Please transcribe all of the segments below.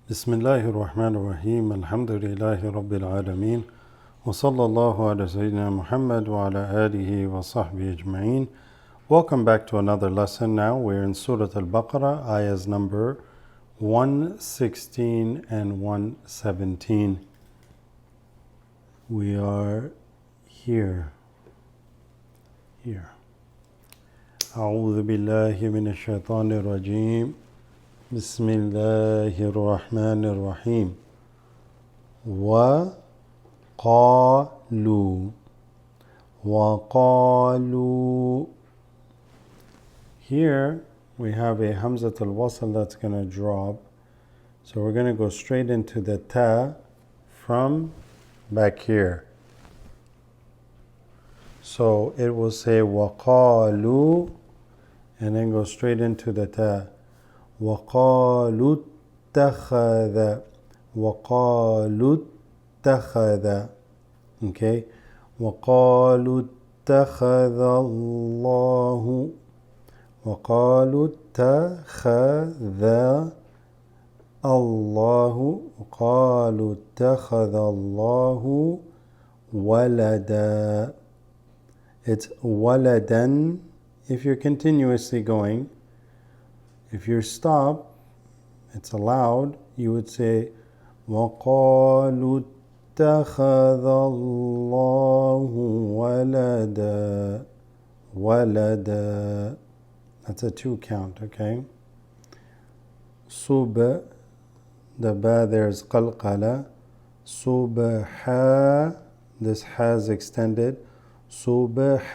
بسم الله الرحمن الرحيم الحمد لله رب العالمين وصلى الله على سيدنا محمد وعلى آله وصحبه أجمعين. Welcome back to another lesson. Now we're in Surat al-Baqarah, ayahs number 116 and 117. We are here. أعوذ بالله من الشيطان الرجيم. بسم الله الرحمن الرحيم. وقالوا. Here we have a Hamzat al-Wasl that's going to drop. So we're going to go straight into the ta from back here. So it will say وقالوا and then go straight into the ta. وقالوا اتخذ okay, وقالوا اتخذ الله وقالوا اتخذ الله ولدا. It's waladan if you're continuously going. If you're stopped, it's allowed, you would say وَقَالُوا اتَّخَذَ اللَّهُ وَلَدًا. That's a 2 count, okay? Sub, the ba there's qalqala. Subha, this has extended. Subhanahu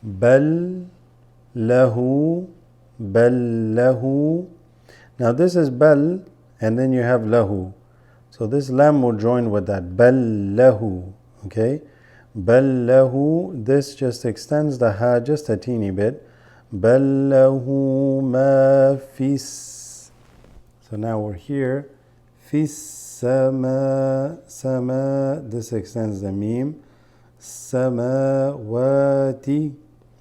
بل له. Now this is bal and then you have lahu. So this lam will join with that. Bal lahu. Okay? Bal lahu. This just extends the ha just a teeny bit. Bal lahu ma fis. So now we're here. Fis. Sama, this extends the meme. Samawati,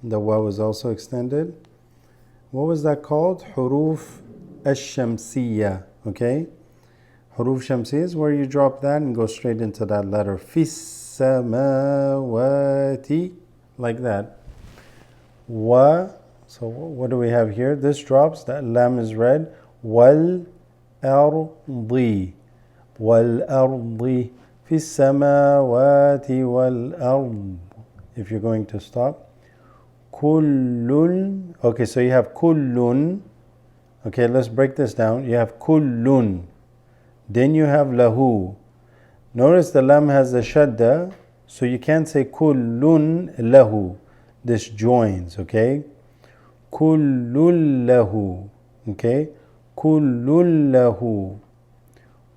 the waw is also extended. What was that called? Huruf ash-shamsiyya, okay? Huruf shamsiyya is where you drop that and go straight into that letter. Fis samawati, like that. Wa, so what do we have here? This drops, that lam is read. Wal ardi. وَالْأَرْضِ فِي السَّمَاوَاتِ وَالْأَرْضِ. If you're going to stop. كُلٌّ. Okay, so you have كُلٌّ. Okay, let's break this down. You have كُلٌّ. Then you have lahu. Notice the lam has the shadda, so you can't say كُلٌّ lahu. This joins, okay? كُلٌّ lahu. Okay? كُلٌّ lahu.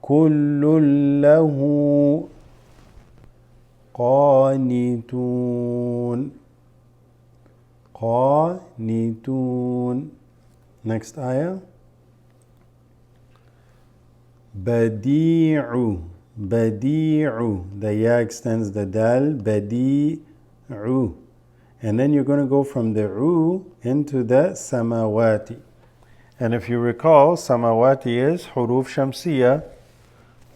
كل له قانتون. Next ayah. بديع. The ya extends the dal. بديع. And then you're going to go from the u into the samawati. And if you recall, samawati is huruf shamsiyah,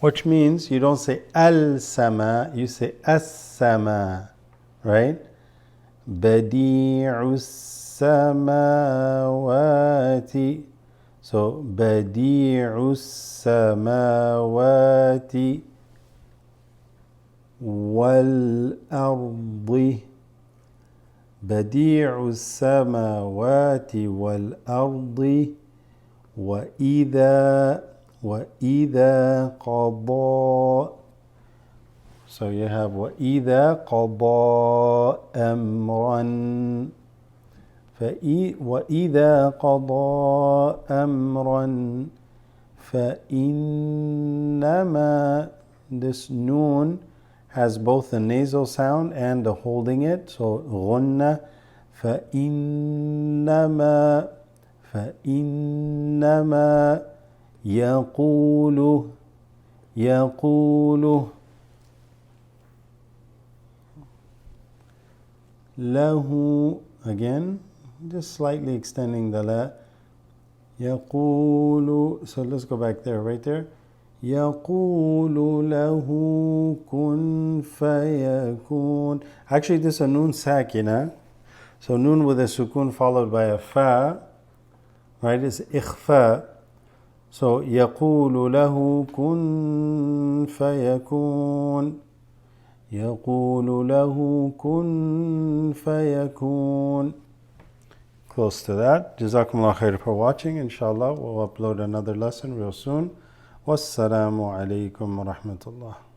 which means you don't say al-sama, you say as-sama, right? Badi'u samawati. So, badi'u samawati wal-ardi. Badi'u samawati wal-ardi وَإِذَا قَضَى. So you have وَإِذَا قَضَى أَمْرًا. وَإِذَا قَضَى أَمْرًا فَإِنَّمَا. This noon has both the nasal sound and the holding it. So غُنَّ. فإنما يقول له again, just slightly extending the la. يقول. So let's go back there, right there. يقول له كن فيكون. Actually, this is a noon sakina. So noon with a sukun followed by a fa, right? It's ikhfa. So يقول له كن فيكون. يقول له كن فيكون. Close to that. Jazakumullah khair for watching. Inshallah, we'll upload another lesson real soon. Wassalamu alaikum wa rahmatullah.